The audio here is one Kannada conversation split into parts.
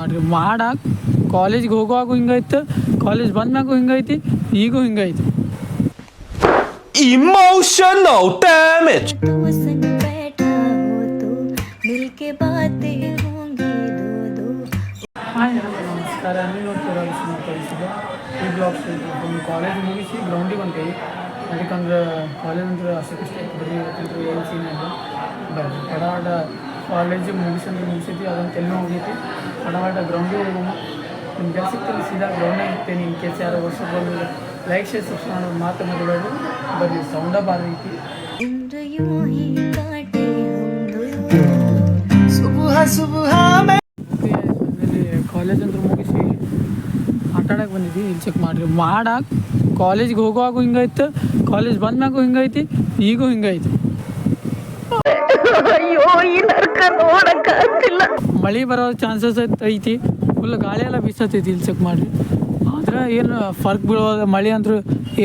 ಮಾಡಿರಿ. ಕಾಲೇಜಿಗೆ ಹೋಗುವಾಗೂ ಹಿಂಗಾಯ್ತು, ಕಾಲೇಜ್ ಬಂದ್ಮ್ಯಾಗೂ ಹಿಂಗೈತಿ, ಈಗೂ ಹಿಂಗೈತಿ. Emotional damage. ಹಾಯ್ ನಮಸ್ಕಾರ. ನೀವು ನೋಡ್ತೀರ ಕಳಿಸಿದೆ ಈ ಬ್ಲಾಗ್ಸ್. ಒಂದು ಕಾಲೇಜ್ ಮುಗಿಸಿ ಗ್ರೌಂಡಿಗೆ ಹೊಂಟೇವಿ. ಅದಕ್ಕಂದ್ರೆ ಕಾಲೇಜ್ ಅಂದ್ರೆ ಅಷ್ಟಕ್ಕಷ್ಟೇ ಬರೀ ಇವತ್ತಂದ್ರೆ ಏನು ಸೀನ್ ಇಲ್ಲ. ಬರ್ರಿ ಪಡವಾಡ ಕಾಲೇಜ್ ಮುಗಿಸೈತಿ, ಅದೊಂದು ತೆಲ್ಲ ಹೋಗೈತಿ. ಪಡವಾಡ ಗ್ರೌಂಡಿಗೆ ಹೋಗೋಣ. ನಿಮ್ಮ ಕೆಲಸಕ್ಕೆ ಸೀದಾ ಗ್ರೌಂಡಾಗ ಇರ್ತೇನೆ. ಇನ್ ಕೇಸ್ ಯಾರು ವರ್ಷ ಬಂದು ಲೈಕ್ ಶೇರ್ ಸಬ್ಸ್ಕ್ರೈಬ್ ಮಾಡೋದು ಮಾತು ಮರಿಬೇಡಿ. ಬರ್ರಿ ಸೌಂಡ ಬಾರ ಐತಿ. ಕಾಲೇಜ್ ಅಂದ್ರೆ ಮುಗಿಸಿ ಆಟಾಡಕ್ಕೆ ಬಂದಿದ್ವಿ. ಇಲ್ಲಿ ಚೆಕ್ ಮಾಡಿರಿ. ಕಾಲೇಜಿಗೆ ಹೋಗುವಾಗೂ ಹಿಂಗಾಯ್ತು, ಕಾಲೇಜ್ ಬಂದ್ಮ್ಯಾಗೂ ಹಿಂಗೈತಿ, ಈಗೂ ಹಿಂಗೈತಿ. ಮಳೆ ಬರೋ ಚಾನ್ಸಸ್ ಐತಿ. ಫುಲ್ ಗಾಳಿ ಎಲ್ಲ ಬೀಸತೈತಿ. ಇಲ್ಲಿ ಚೆಕ್ ಮಾಡಿರಿ. ಆದ್ರೆ ಏನು ಫರ್ಕ್ ಬೀಳೋದು ಮಳೆ ಅಂತೂ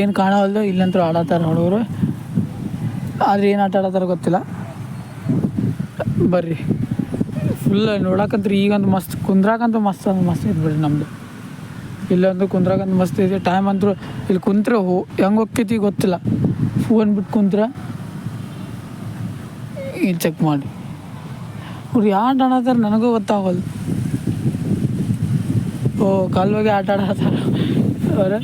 ಏನು ಕಾಣವಲ್ದು. ಇಲ್ಲಂತೂ ಆಡತ್ತಾರ ಹುಡುಗರು. ಆದರೆ ಏನು ಆಟ ಆಡತ್ತಾರ ಗೊತ್ತಿಲ್ಲ. ಬರ್ರಿ ಫುಲ್ ನೋಡಕ್ಕಂತ್ರಿ. ಈಗಂತೂ ಮಸ್ತ್ ಕುಂದ್ರಾಕಂತೂ ಮಸ್ತ್ ಐತಿ ಬಿಡ್ರಿ. ನಮ್ಮದು ಇಲ್ಲಂತೂ ಕುಂದ್ರಾಕಂತ ಮಸ್ತ್ ಐತಿ. ಟೈಮ್ ಅಂತೂ ಇಲ್ಲಿ ಕುಂತ್ರೆ ಹೆಂಗೆ ಹೋಗ್ತೈತಿ ಗೊತ್ತಿಲ್ಲ. ಫೋನ್ ಬಿಟ್ಟು ಕುಂತ್ರೆ ಇಲ್ಲಿ ಚೆಕ್ ಮಾಡಿ. ಅವ್ರು ಆಟ ಆಡತ್ತಾರ ನನಗೂ ಗೊತ್ತಾಗಲ್ಲ. ಕಾಲುವಾಗಿ ಆಟ ಆಡತ್ತಾರ ಅವ್ರ.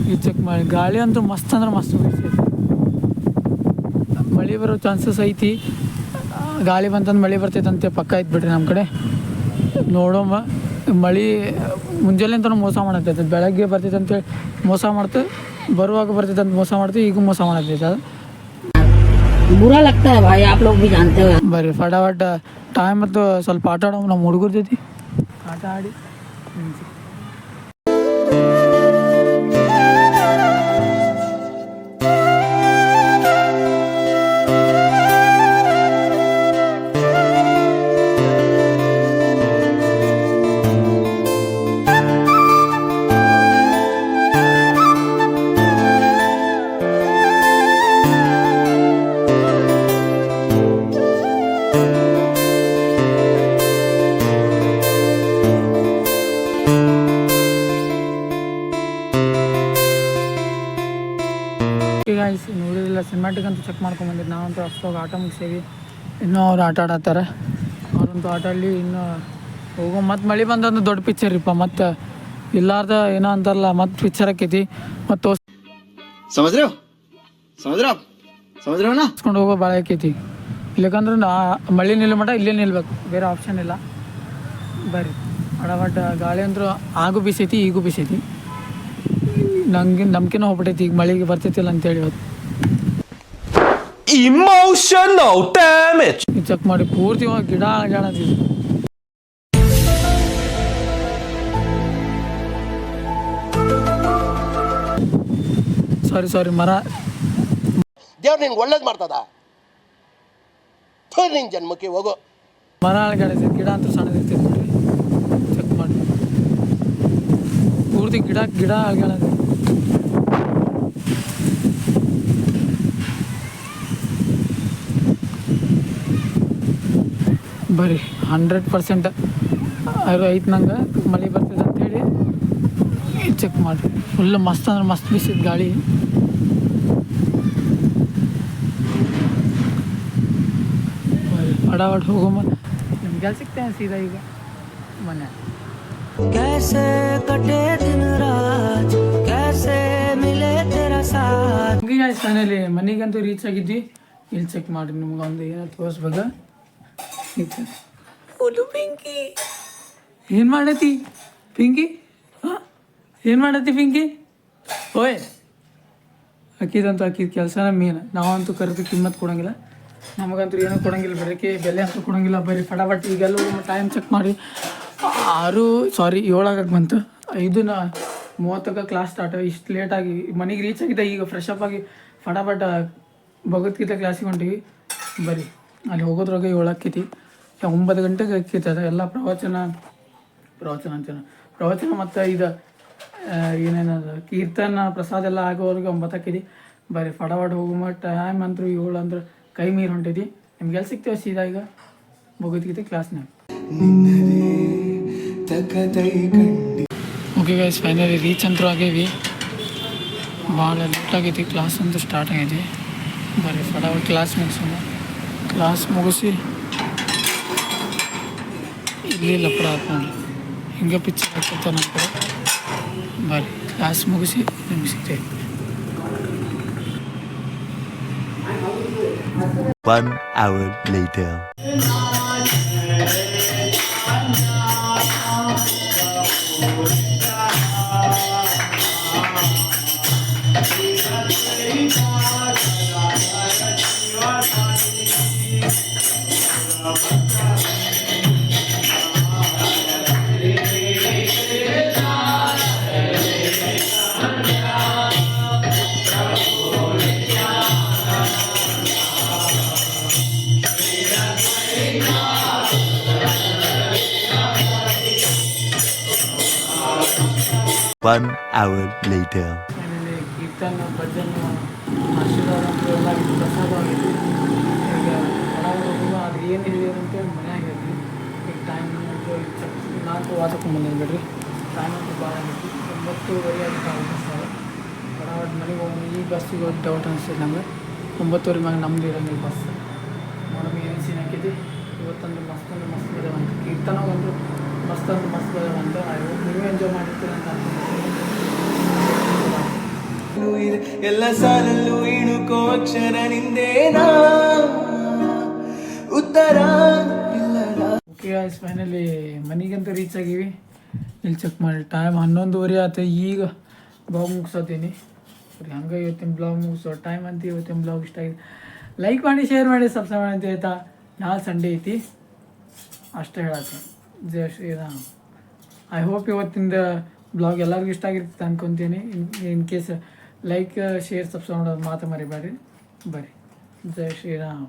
ಇದು ಚೆಕ್ ಮಾಡಿ. ಗಾಳಿ ಅಂತೂ ಮಸ್ತ್ ಅಂದ್ರೆ ಮಸ್ತ್ ಬೀಸೈತಿ. ಮಳೆ ಬರೋ ಚಾನ್ಸಸ್ ಐತಿ. ಗಾಳಿ ಬಂತಂದು ಮಳೆ ಬರ್ತೈತಂತೆ ಪಕ್ಕ ಐತೆ ಬಿಡ್ರಿ ನಮ್ಮ ಕಡೆ. ನೋಡೋಮ್ಮ. ಮಳೆ ಮುಂಜಾನೆ ಅಂತಲೂ ಮೋಸ ಮಾಡತ್ತೈತೆ. ಬೆಳಗ್ಗೆ ಬರ್ತೈತೆ ಅಂತೇಳಿ ಮೋಸ ಮಾಡ್ತು, ಬರುವಾಗ ಬರ್ತೈತೆ ಅಂತ ಮೋಸ ಮಾಡ್ತೀವಿ, ಈಗ ಮೋಸ ಮಾಡತ್ತೈತೆ. ಅದು बुरा लगता है भाई, आप लोग भी जानते हो. ಬರ್ರಿ ಫಟಾಫಟ್ ಟೈಮ್ ಮತ್ತು ಸ್ವಲ್ಪ ಆಟ ಆಡೋ. ನಮ್ಮ ಹುಡುಗರ ಜೊತೆ ಆಟ ಆಡಿ ನೋಡಿದಿಲ್ಲ. ಸಿನಿಮ್ಯಾಟಿಕ್ ಅಂತೂ ಚೆಕ್ ಮಾಡ್ಕೊಂಬಂದಿದ್ದು. ನಾವಂತೂ ಅಷ್ಟೋಗಿ ಆಟ ಮುಗಿಸೇವಿ. ಇನ್ನೂ ಅವ್ರು ಆಟ ಆಡತ್ತಾರ. ಅವ್ರಂತೂ ಆಟ ಆಡಲಿ. ಇನ್ನೂ ಹೋಗೋ. ಮತ್ತು ಮಳೆ ಬಂದಂದು ದೊಡ್ಡ ಪಿಕ್ಚರ್ ಇಪ್ಪ. ಮತ್ತು ಇಲ್ಲಾರ್ದ ಏನೋ ಅಂತಾರಲ್ಲ, ಮತ್ತು ಪಿಕ್ಚರ್ ಆಕೈತಿ. ಮತ್ತು ತೋರಿಸ್ಕೊಂಡು ಹೋಗೋ ಭಾಳ ಆಕೈತಿ. ಇಲ್ಲಕಂದ್ರೆ ಮಳೆ ನಿಲ್ಲ ಮಟ ಇಲ್ಲೇ ನಿಲ್ಬೇಕು, ಬೇರೆ ಆಪ್ಷನ್ ಇಲ್ಲ. ಬರ್ರಿ ಅಡವಟ್ಟ ಗಾಳಿ ಅಂದ್ರೂ ಆಗು ಬೀಸೈತಿ, ಈಗೂ ಬೀಸೈತಿ. ನಂಬಿಕೆನೂ ಹೋಗ್ಬಿಟ್ಟೈತಿ ಈಗ ಮಳೆಗೆ ಬರ್ತೈತಿಲ್ಲ ಅಂತೇಳಿ. ಇವತ್ತು Emotional damage. ಚೆಕ್ ಮಾಡಿ. ಪೂರ್ತಿ ಗಿಡ ಅಳಗಾಡತ್ತಿದ್ವಿ. ಸಾರಿ ಮರ. ದೇವ್ರು ನಿನ್ಗೆ ಒಳ್ಳೇದು ಮಾಡ್ತದ. ನಿನ್ ಜನ್ಮಕ್ಕೆ ಹೋಗೋ. ಮರ ಅಳಗಾಡೈತಿ. ಗಿಡ ಅಂತೂ ಸಣ್ಣದೈತಿ ನೋಡ್ರಿ. ಚೆಕ್ ಮಾಡಿ. ಪೂರ್ತಿ ಗಿಡ ಅಳಗಾಡೈತಿ. ಬರ್ರಿ 100% ಐತೆ ನಂಗೆ ಮಳೆ ಬರ್ತದೆ ಅಂಥೇಳಿ. ಚೆಕ್ ಮಾಡಿರಿ. ಫುಲ್ ಮಸ್ತ್ ಅಂದ್ರೆ ಮಸ್ತ್ ಬೀಸಿದ ಗಾಳಿ. ಬರ್ರಿ ಅಡಾವಟ್ ಹೋಗಮ್ಮ. ನಿಮ್ಗೆ ಸಿಗ್ತೇನೆ ಸೀದಾ ಈಗ ಮನೆ. कैसे कटे दिन रात, कैसे मिले तेरा साथ. ಫೈನಲಿ ಮನೆಗಂತೂ ರೀಚ್ ಆಗಿದ್ವಿ. ಇಲ್ಲಿ ಚೆಕ್ ಮಾಡಿರಿ. ನಿಮ್ಗೆ ಒಂದು ಏನೋ ತೋರಿಸ್ಬೇಕು. ಪಿಂಕಿ ಏನು ಮಾಡತ್ತಿ ಪಿಂಕಿ? ಏನು ಮಾಡತ್ತಿ ಪಿಂಕಿ? ಓಯ್ ಅಕ್ಕಿದಂತೂ ಅಕ್ಕಿದ ಕೆಲಸನ ಮೇನ್. ನಾವಂತೂ ಕರೆದು ಕಿಮ್ಮತ್ತು ಕೊಡೋಂಗಿಲ್ಲ. ನಮಗಂತೂ ಏನೂ ಕೊಡೋಂಗಿಲ್ಲ. ಬರೋಕ್ಕೆ ಬೆಲೆ ಅಂತೂ ಕೊಡೋಂಗಿಲ್ಲ. ಬರೀ ಫಟಾಫಟ್ ಈಗೆಲ್ಲ ಟೈಮ್ ಚೆಕ್ ಮಾಡಿ. 7 ಬಂತು. 5:30 ಕ್ಲಾಸ್ ಸ್ಟಾರ್ಟ್. ಇಷ್ಟು ಲೇಟಾಗಿ ಮನೆಗೆ ರೀಚ್ ಆಗಿದೆ. ಈಗ ಫ್ರೆಶ್ ಅಪ್ ಆಗಿ ಫಟಾಫಟ್ ಭಗವದ್ಗೀತೆ ಕ್ಲಾಸಿಗೆ ಹೊಂಟೀವಿ. ಬರೀ ಅಲ್ಲಿ ಹೋಗೋದ್ರಾಗೆ 7 ಆಕೈತಿ. 9 ಗಂಟೆಗೆ ಆಕೈತದ ಎಲ್ಲ ಪ್ರವಚನ ಮತ್ತು ಇದು ಏನೇನದ ಕೀರ್ತನ ಪ್ರಸಾದ ಎಲ್ಲ ಆಗೋವರೆಗೆ 9 ಆಕೈತಿ. ಬರೀ ಫಟಾಫಟ್ ಹೋಗೋ ಟೈಮ್ ಅಂತೂ 7 ಅಂದ್ರೆ ಕೈ ಮೀರಿ ಹೊಂಟೈತಿ. ನಿಮ್ಗೆ ಎಲ್ಲಿ ಸಿಗ್ತೇವೆ ಸೀದಾ ಈಗ ಮುಗಿದ್ಗೈತಿ ಕ್ಲಾಸ್ನಾಗ. ಓಕೆ ಗೈಸ್, ಫೈನಲಿ ರೀಚ್ ಅಂತೂ ಆಗೇವಿ. ಭಾಳ ಲೇಟ್ ಆಗೈತಿ, ಕ್ಲಾಸ್ ಅಂತೂ ಸ್ಟಾರ್ಟ್ ಆಗೈತಿ. ಬರ್ರಿ ಫಟಾಫಟ್ ಕ್ಲಾಸ್ ಮುಗಿಸೋಣ. ಕ್ಲಾಸ್ ಮುಗಿಸಿ ಇಲ್ಲಿ ಲಪಡ ಹಾಕೊಂಡು ಹಿಂಗೆ ಪಿಕ್ಚರ್ ಹಾಕ್ತಿರ್ತಾರೆ ನಮ್ಮ ಕಡೆ. ಬರ್ರಿ ಕ್ಲಾಸ್ ಮುಗಿಸಿ ನಿಮ್ಗೆ ಸಿಗ್ತೇವೆ. 1 hour later. One hour later. ಆಮೇಲೆ ಕೀರ್ತನ ಭಜನ್ ಆಶೀರ್ವಾದ ಅಂತ ಎಲ್ಲ ಪ್ರಸಾದ ಆಗೈತಿ. ಈಗ ಹೊರಗಡೆ ಅದು ಏನು ಹೇಳಿದ್ರು ಅಂತೇಳಿ ಮನ್ಯಾಗ ಐತಿ. ಈಗ ಟೈಮ್ ಅಂತೂ 4 ವಾರಕ್ಕೆ ಬಂದಿದ್ದು ಬಿಡ್ರಿ. ಟೈಮ್ ಅಂತೂ ಭಾಳ ಆಗೈತಿ. 9:30 ಆಗುತ್ತೆ ಸರ್. ಹೊರಗಡೆ ಮನೆಗೆ ಹೋಗಿ ಈ ಬಸ್ಸಿಗೆ ಹೋಗಿ ಡೌಟ್ ಅನಿಸ್ತದೆ ನಂಗೆ. 9:30 ಮ್ಯಾಗ ನಮ್ದು ಇರೋಂಗಿಲ್ಲ ಬಸ್. ನೋಡೋಣ ಏನು ಸೀನ್ ಹಾಕೈತಿ. ಇವತ್ತಂದ್ರೆ ಮಸ್ತ್ ಬದವಂತ ಕೀರ್ತನ ಒಂದು ಮಸ್ತ್ ಬದವಂತ. ನೀವು ಎಂಜಾಯ್ ಮಾಡಿರ್ತೀರ ಅಂತ ಅನ್ಕೊಂಡಿದ್ದೀನಿ. ಎಲ್ಲ ಸಾಲಲ್ಲೂ ಇಣುಕೋ ಅಕ್ಷರ ನಿಂದೇನಾ ಉತ್ತರ ಇಲ್ಲದ. ಓಕೆ ಗೈಸ್, ಫೈನಲಿ ಮನೆಗಂತ ರೀಚ್ ಆಗೀವಿ. ಇಲ್ಲಿ ಚೆಕ್ ಮಾಡಿ ಟೈಮ್ 11:30 ಆಯ್ತು. ಈಗ ಬ್ಲಾಗ್ ಮುಗಿಸೋತೀನಿ. ಸರಿ, ಹಂಗೆ ಇವತ್ತಿನ ಬ್ಲಾಗ್ ಮುಗಿಸೋ ಟೈಮ್ ಅಂತ. ಇವತ್ತಿನ ಬ್ಲಾಗ್ ಇಷ್ಟ ಆಗಿದೆ, ಲೈಕ್ ಮಾಡಿ, ಶೇರ್ ಮಾಡಿ, ಸಬ್ಸ್ಕ್ರೈಬ್ ಮಾಡಿ ಅಂತ ಹೇಳ್ತಾ ನಾಳೆ ಸಂಡೇ ಐತಿ ಅಷ್ಟೇ ಹೇಳತ್ತೀನಿ. ಜೈ ಶ್ರೀರಾಮ್. ಐ ಹೋಪ್ ಇವತ್ತಿಂದ ಬ್ಲಾಗ್ ಎಲ್ಲರಿಗೂ ಇಷ್ಟ ಆಗಿರ್ತದೆ ಅನ್ಕೊತೀನಿ. In case like, share, subscribe ಮಾಡೋದು ಮಾತು ಮರಿಬೇಡ್ರಿ. ಬರ್ರಿ, ಜೈ ಶ್ರೀರಾಮ್.